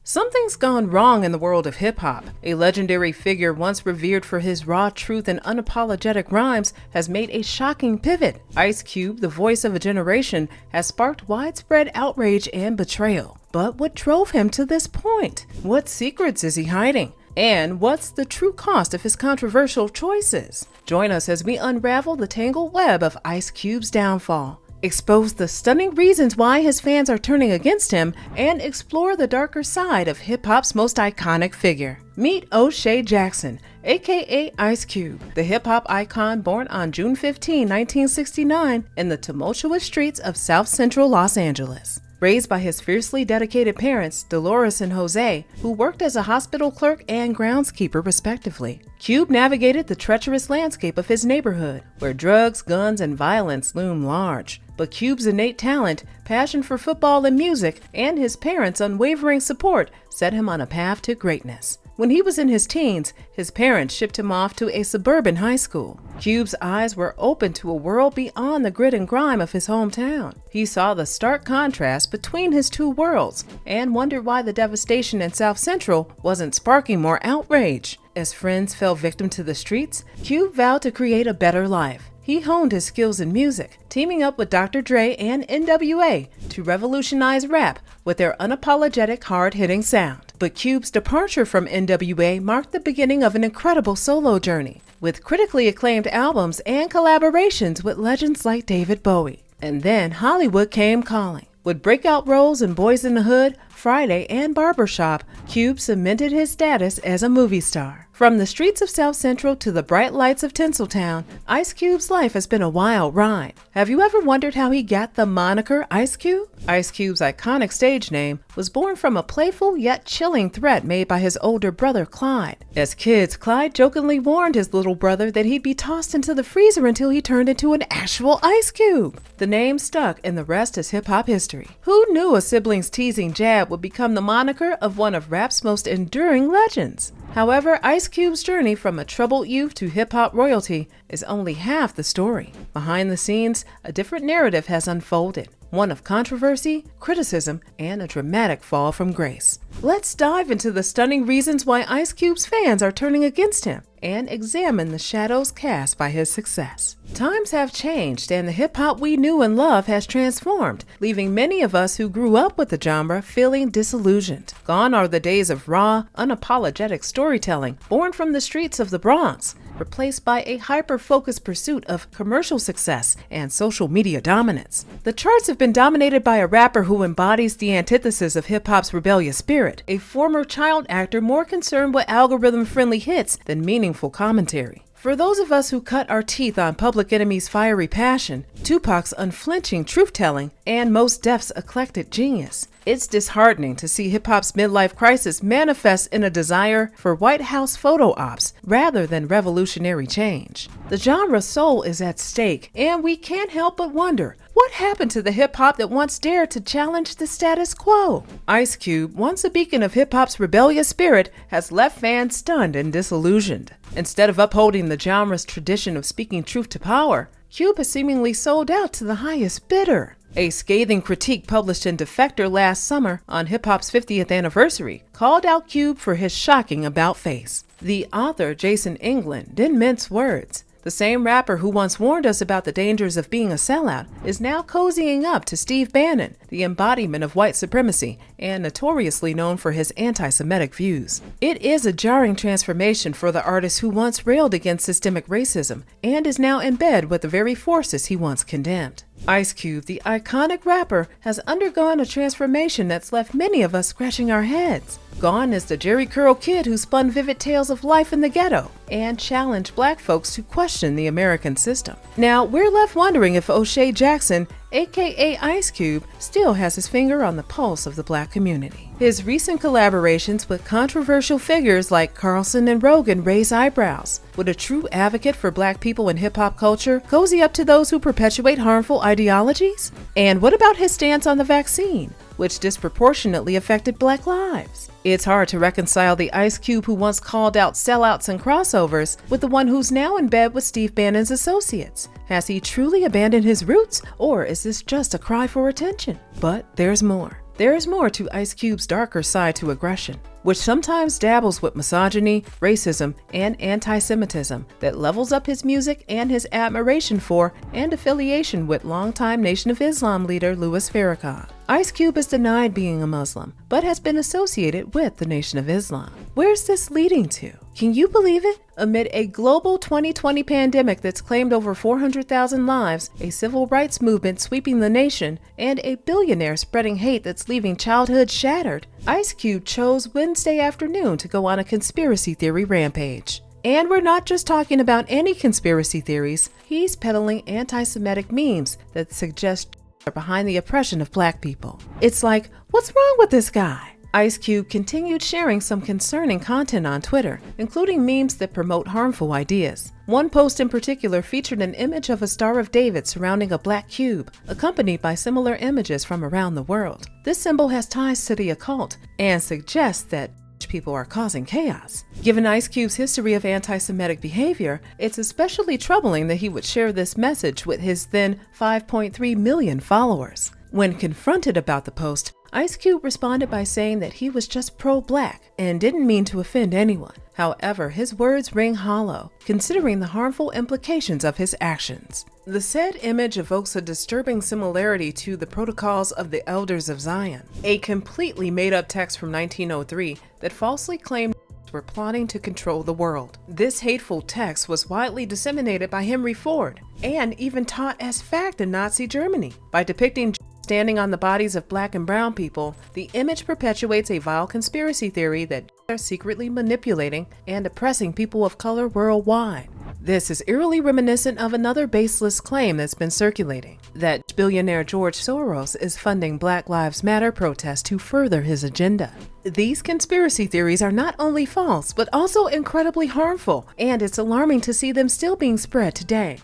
Something's gone wrong in the world of hip-hop. A legendary figure once revered for his raw truth and unapologetic rhymes has made a shocking pivot. Ice Cube, the voice of a generation, has sparked widespread outrage and betrayal. But what drove him to this point? What secrets is he hiding? And what's the true cost of his controversial choices? Join us as we unravel the tangled web of Ice Cube's downfall, expose the stunning reasons why his fans are turning against him, and explore the darker side of hip-hop's most iconic figure. Meet O'Shea Jackson, aka Ice Cube, the hip-hop icon born on June 15, 1969 in the tumultuous streets of South Central Los Angeles. Raised by his fiercely dedicated parents, Dolores and Jose, who worked as a hospital clerk and groundskeeper respectively, Cube navigated the treacherous landscape of his neighborhood, where drugs, guns, and violence loom large. But Cube's innate talent, passion for football and music, and his parents' unwavering support set him on a path to greatness. When he was in his teens, his parents shipped him off to a suburban high school. Cube's eyes were open to a world beyond the grit and grime of his hometown. He saw the stark contrast between his two worlds and wondered why the devastation in South Central wasn't sparking more outrage. As friends fell victim to the streets, Cube vowed to create a better life. He honed his skills in music, teaming up with Dr. Dre and NWA to revolutionize rap with their unapologetic, hard-hitting sound. But Cube's departure from NWA marked the beginning of an incredible solo journey, with critically acclaimed albums and collaborations with legends like David Bowie. And then Hollywood came calling. With breakout roles in Boys in the Hood, Friday, and Barbershop, Cube cemented his status as a movie star. From the streets of South Central to the bright lights of Tinseltown, Ice Cube's life has been a wild ride. Have you ever wondered how he got the moniker Ice Cube? Ice Cube's iconic stage name was born from a playful yet chilling threat made by his older brother Clyde. As kids, Clyde jokingly warned his little brother that he'd be tossed into the freezer until he turned into an actual ice cube. The name stuck, and the rest is hip-hop history. Who knew a sibling's teasing jab would become the moniker of one of rap's most enduring legends? However, Ice Cube's journey from a troubled youth to hip-hop royalty is only half the story. Behind the scenes, a different narrative has unfolded, one of controversy, criticism, and a dramatic fall from grace. Let's dive into the stunning reasons why Ice Cube's fans are turning against him and examine the shadows cast by his success. Times have changed, and the hip-hop we knew and loved has transformed, leaving many of us who grew up with the genre feeling disillusioned. Gone are the days of raw, unapologetic storytelling born from the streets of the Bronx, replaced by a hyper-focused pursuit of commercial success and social media dominance. The charts have been dominated by a rapper who embodies the antithesis of hip-hop's rebellious spirit, a former child actor more concerned with algorithm-friendly hits than meaningful commentary. For those of us who cut our teeth on Public Enemy's fiery passion, Tupac's unflinching truth-telling, and Mos Def's eclectic genius, it's disheartening to see hip-hop's midlife crisis manifest in a desire for White House photo ops rather than revolutionary change. The genre's soul is at stake, and we can't help but wonder, what happened to the hip-hop that once dared to challenge the status quo? Ice Cube, once a beacon of hip-hop's rebellious spirit, has left fans stunned and disillusioned. Instead of upholding the genre's tradition of speaking truth to power, Cube has seemingly sold out to the highest bidder. A scathing critique published in Defector last summer on hip-hop's 50th anniversary called out Cube for his shocking about-face. The author, Jason England, didn't mince words. The same rapper who once warned us about the dangers of being a sellout is now cozying up to Steve Bannon, the embodiment of white supremacy and notoriously known for his anti-Semitic views. It is a jarring transformation for the artist who once railed against systemic racism and is now in bed with the very forces he once condemned. Ice Cube, the iconic rapper, has undergone a transformation that's left many of us scratching our heads. Gone is the Jerry Curl kid who spun vivid tales of life in the ghetto and challenged black folks to question the American system. Now, we're left wondering if O'Shea Jackson, aka Ice Cube, still has his finger on the pulse of the black community. His recent collaborations with controversial figures like Carlson and Rogan raise eyebrows. Would a true advocate for black people in hip-hop culture cozy up to those who perpetuate harmful ideologies? And what about his stance on the vaccine, which disproportionately affected black lives? It's hard to reconcile the Ice Cube who once called out sellouts and crossovers with the one who's now in bed with Steve Bannon's associates. Has he truly abandoned his roots, or is this just a cry for attention? But there's more. There is more to Ice Cube's darker side to aggression, which sometimes dabbles with misogyny, racism, and anti-Semitism that levels up his music and his admiration for and affiliation with longtime Nation of Islam leader Louis Farrakhan. Ice Cube is denied being a Muslim, but has been associated with the Nation of Islam. Where's this leading to? Can you believe it? Amid a global 2020 pandemic that's claimed over 400,000 lives, a civil rights movement sweeping the nation, and a billionaire spreading hate that's leaving childhood shattered, Ice Cube chose Wednesday afternoon to go on a conspiracy theory rampage. And we're not just talking about any conspiracy theories. He's peddling anti-Semitic memes that suggest are behind the oppression of Black people. It's like, what's wrong with this guy? Ice Cube continued sharing some concerning content on Twitter, including memes that promote harmful ideas. One post in particular featured an image of a Star of David surrounding a black cube, accompanied by similar images from around the world. This symbol has ties to the occult and suggests that people are causing chaos. Given Ice Cube's history of anti-Semitic behavior, it's especially troubling that he would share this message with his then 5.3 million followers. When confronted about the post, Ice Cube responded by saying that he was just pro-black and didn't mean to offend anyone. However, his words ring hollow, considering the harmful implications of his actions. The said image evokes a disturbing similarity to the Protocols of the Elders of Zion, a completely made-up text from 1903 that falsely claimed were plotting to control the world. This hateful text was widely disseminated by Henry Ford and even taught as fact in Nazi Germany. By depicting standing on the bodies of Black and brown people, the image perpetuates a vile conspiracy theory that are secretly manipulating and oppressing people of color worldwide. This is eerily reminiscent of another baseless claim that's been circulating, that billionaire George Soros is funding Black Lives Matter protests to further his agenda. These conspiracy theories are not only false, but also incredibly harmful, and it's alarming to see them still being spread today.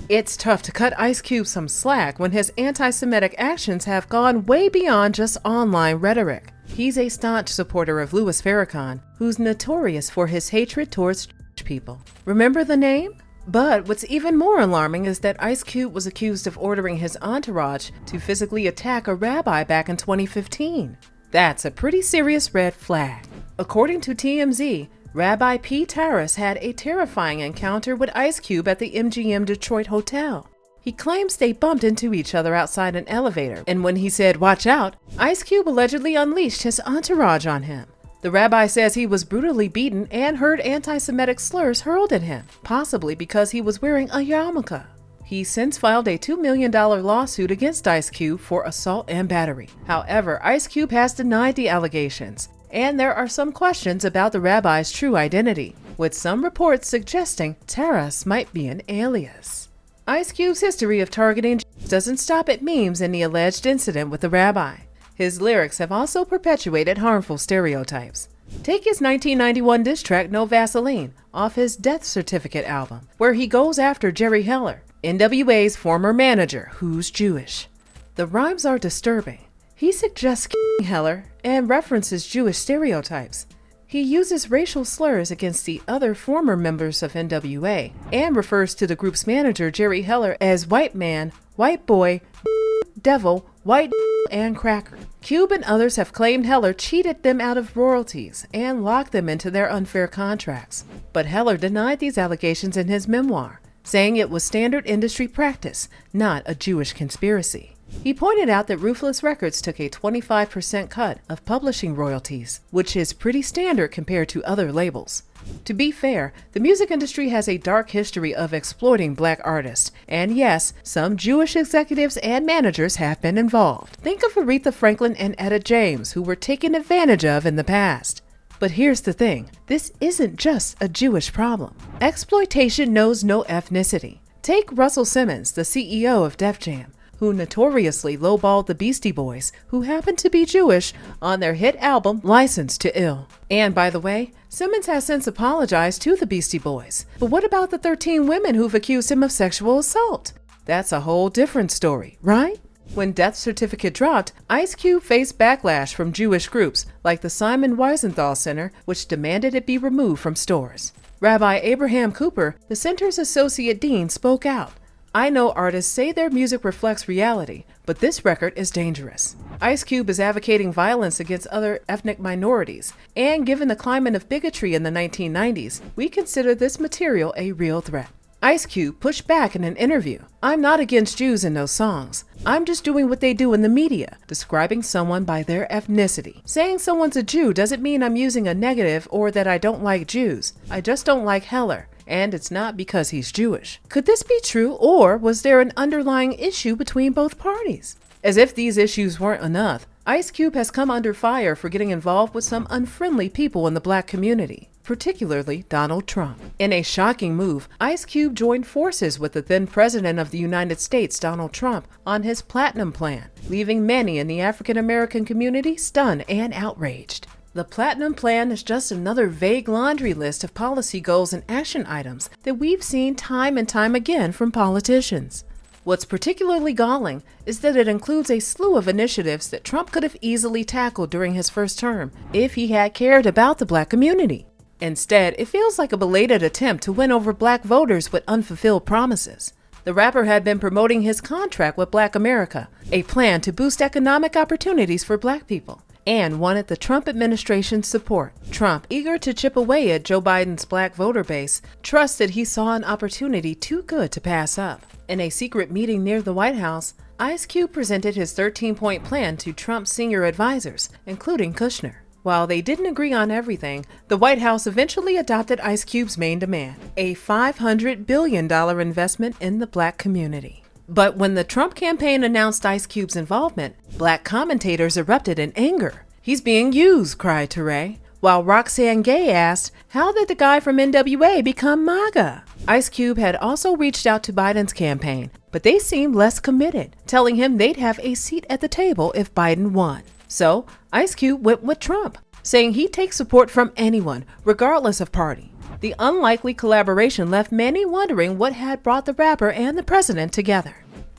It's tough to cut Ice Cube some slack when his anti-Semitic actions have gone way beyond just online rhetoric. He's a staunch supporter of Louis Farrakhan, who's notorious for his hatred towards people. Remember the name? But what's even more alarming is that Ice Cube was accused of ordering his entourage to physically attack a rabbi back in 2015. That's a pretty serious red flag. According to TMZ, Rabbi P. Taras had a terrifying encounter with Ice Cube at the MGM Detroit Hotel. He claims they bumped into each other outside an elevator, and when he said, "Watch out," Ice Cube allegedly unleashed his entourage on him. The rabbi says he was brutally beaten and heard anti-Semitic slurs hurled at him, possibly because he was wearing a yarmulke. He since filed a $2 million lawsuit against Ice Cube for assault and battery. However, Ice Cube has denied the allegations, and there are some questions about the rabbi's true identity, with some reports suggesting Taras might be an alias. Ice Cube's history of targeting doesn't stop at memes and the alleged incident with the rabbi. His lyrics have also perpetuated harmful stereotypes. Take his 1991 diss track No Vaseline off his Death Certificate album, where he goes after Jerry Heller, NWA's former manager, who's Jewish. The rhymes are disturbing. He suggests Heller and references Jewish stereotypes. He uses racial slurs against the other former members of NWA and refers to the group's manager, Jerry Heller, as white man, white boy, devil, white and cracker. Cube and others have claimed Heller cheated them out of royalties and locked them into their unfair contracts. But Heller denied these allegations in his memoir, saying it was standard industry practice, not a Jewish conspiracy. He pointed out that Ruthless Records took a 25% cut of publishing royalties, which is pretty standard compared to other labels. To be fair, the music industry has a dark history of exploiting Black artists, and yes, some Jewish executives and managers have been involved. Think of Aretha Franklin and Etta James, who were taken advantage of in the past. But here's the thing, this isn't just a Jewish problem. Exploitation knows no ethnicity. Take Russell Simmons, the CEO of Def Jam, who notoriously lowballed the Beastie Boys, who happened to be Jewish, on their hit album Licensed to Ill. And by the way, Simmons has since apologized to the Beastie Boys. But what about the 13 women who've accused him of sexual assault? That's a whole different story, right? When Death Certificate dropped, Ice Cube faced backlash from Jewish groups like the Simon Wiesenthal Center, which demanded it be removed from stores. Rabbi Abraham Cooper, the center's associate dean, spoke out. "I know artists say their music reflects reality, But this record is dangerous. Ice Cube is advocating violence against other ethnic minorities, and given the climate of bigotry in the 1990s, we consider this material a real threat. Ice Cube pushed back in an interview. "I'm not against Jews in those songs. I'm just doing what they do in the media, describing someone by their ethnicity. Saying someone's a Jew doesn't mean I'm using a negative or that I don't like Jews. I just don't like Heller. And it's not because he's Jewish." Could this be true, or was there an underlying issue between both parties? As if these issues weren't enough, Ice Cube has come under fire for getting involved with some unfriendly people in the Black community, particularly Donald Trump. In a shocking move, Ice Cube joined forces with the then President of the United States, Donald Trump, on his Platinum Plan, leaving many in the African American community stunned and outraged. The Platinum Plan is just another vague laundry list of policy goals and action items that we've seen time and time again from politicians. What's particularly galling is that it includes a slew of initiatives that Trump could have easily tackled during his first term if he had cared about the Black community. Instead, it feels like a belated attempt to win over Black voters with unfulfilled promises. The rapper had been promoting his contract with Black America, a plan to boost economic opportunities for Black people, and wanted the Trump administration's support. Trump, eager to chip away at Joe Biden's Black voter base, trusted he saw an opportunity too good to pass up. In a secret meeting near the White House, Ice Cube presented his 13-point plan to Trump's senior advisors, including Kushner. While they didn't agree on everything, the White House eventually adopted Ice Cube's main demand, a $500 billion investment in the Black community. But when the Trump campaign announced Ice Cube's involvement, Black commentators erupted in anger. "He's being used," cried Teray, while Roxanne Gay asked, "How did the guy from NWA become MAGA?" Ice Cube had also reached out to Biden's campaign, but they seemed less committed, telling him they'd have a seat at the table if Biden won. So, Ice Cube went with Trump, saying he'd take support from anyone, regardless of party. The unlikely collaboration left many wondering what had brought the rapper and the president together.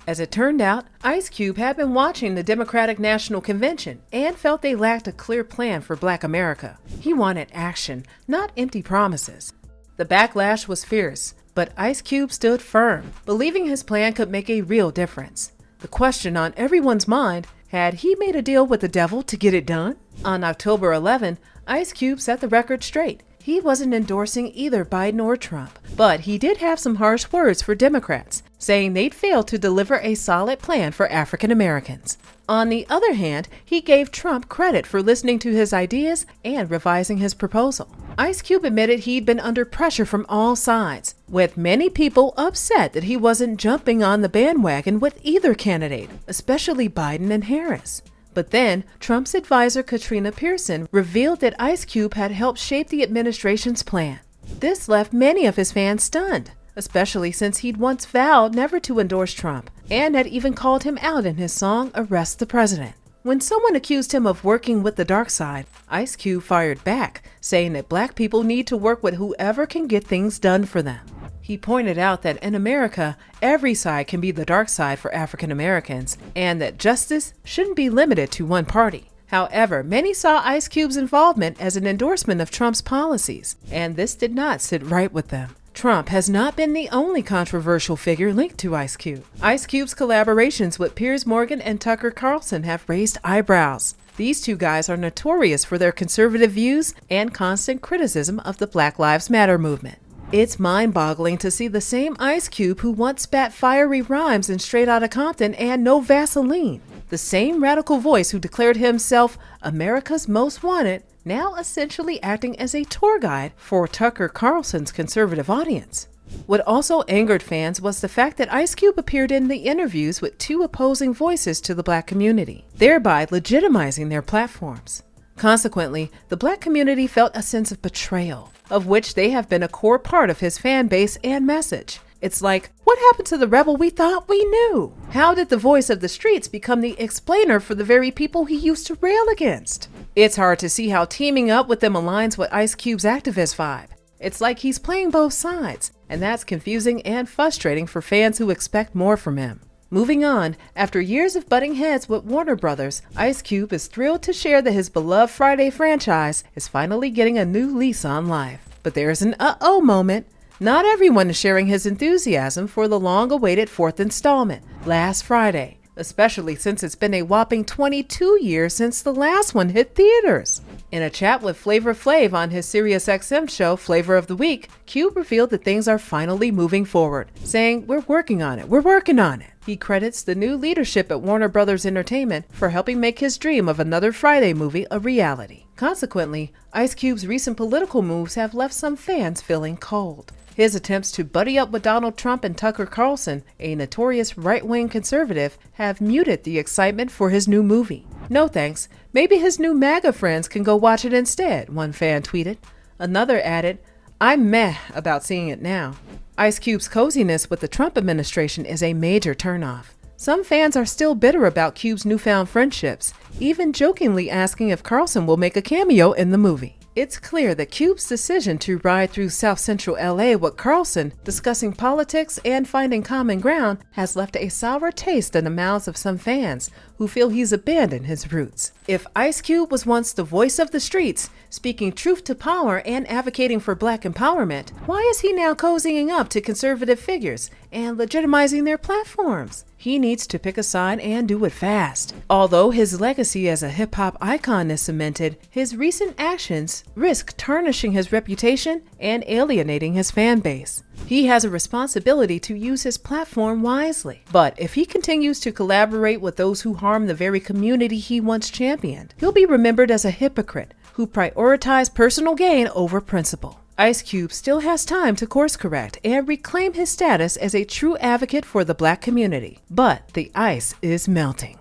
As it turned out, Ice Cube had been watching the Democratic National Convention and felt they lacked a clear plan for Black America. He wanted action, not empty promises. The backlash was fierce, but Ice Cube stood firm, believing his plan could make a real difference. The question on everyone's mind: had he made a deal with the devil to get it done? On October 11, Ice Cube set the record straight. He wasn't endorsing either Biden or Trump, but he did have some harsh words for Democrats, saying they'd failed to deliver a solid plan for African Americans. On the other hand, he gave Trump credit for listening to his ideas and revising his proposal. Ice Cube admitted he'd been under pressure from all sides, with many people upset that he wasn't jumping on the bandwagon with either candidate, especially Biden and Harris. But then, Trump's advisor Katrina Pearson revealed that Ice Cube had helped shape the administration's plan. This left many of his fans stunned, especially since he'd once vowed never to endorse Trump and had even called him out in his song Arrest the President. When someone accused him of working with the dark side, Ice Cube fired back, saying that Black people need to work with whoever can get things done for them. He pointed out that in America, every side can be the dark side for African Americans, and that justice shouldn't be limited to one party. However, many saw Ice Cube's involvement as an endorsement of Trump's policies, and this did not sit right with them. Trump has not been the only controversial figure linked to Ice Cube. Ice Cube's collaborations with Piers Morgan and Tucker Carlson have raised eyebrows. These two guys are notorious for their conservative views and constant criticism of the Black Lives Matter movement. It's mind-boggling to see the same Ice Cube who once spat fiery rhymes in Straight Outta Compton and No Vaseline, the same radical voice who declared himself America's Most Wanted, now essentially acting as a tour guide for Tucker Carlson's conservative audience. What also angered fans was the fact that Ice Cube appeared in the interviews with two opposing voices to the Black community, thereby legitimizing their platforms. Consequently, the Black community felt a sense of betrayal, of which they have been a core part of his fan base and message. It's like, what happened to the rebel we thought we knew? How did the voice of the streets become the explainer for the very people he used to rail against? It's hard to see how teaming up with them aligns with Ice Cube's activist vibe. It's like he's playing both sides, and that's confusing and frustrating for fans who expect more from him. Moving on, after years of butting heads with Warner Brothers, Ice Cube is thrilled to share that his beloved Friday franchise is finally getting a new lease on life. But there's an uh-oh moment. Not everyone is sharing his enthusiasm for the long-awaited fourth installment, Last Friday, especially since it's been a whopping 22 years since the last one hit theaters. In a chat with Flavor Flav on his SiriusXM show Flavor of the Week, Cube revealed that things are finally moving forward, saying, "We're working on it, we're working on it." He credits the new leadership at Warner Brothers Entertainment for helping make his dream of another Friday movie a reality. Consequently, Ice Cube's recent political moves have left some fans feeling cold. His attempts to buddy up with Donald Trump and Tucker Carlson, a notorious right-wing conservative, have muted the excitement for his new movie. "No thanks, maybe his new MAGA friends can go watch it instead," one fan tweeted. Another added, "I'm meh about seeing it now." Ice Cube's coziness with the Trump administration is a major turnoff. Some fans are still bitter about Cube's newfound friendships, even jokingly asking if Carlson will make a cameo in the movie. It's clear that Cube's decision to ride through South Central LA with Carlson, discussing politics and finding common ground, has left a sour taste in the mouths of some fans who feel he's abandoned his roots. If Ice Cube was once the voice of the streets, speaking truth to power and advocating for Black empowerment, why is he now cozying up to conservative figures and legitimizing their platforms? He needs to pick a side and do it fast. Although his legacy as a hip-hop icon is cemented, his recent actions risk tarnishing his reputation and alienating his fan base. He has a responsibility to use his platform wisely. But if he continues to collaborate with those who harm the very community he once championed, he'll be remembered as a hypocrite who prioritized personal gain over principle. Ice Cube still has time to course correct and reclaim his status as a true advocate for the Black community. But the ice is melting.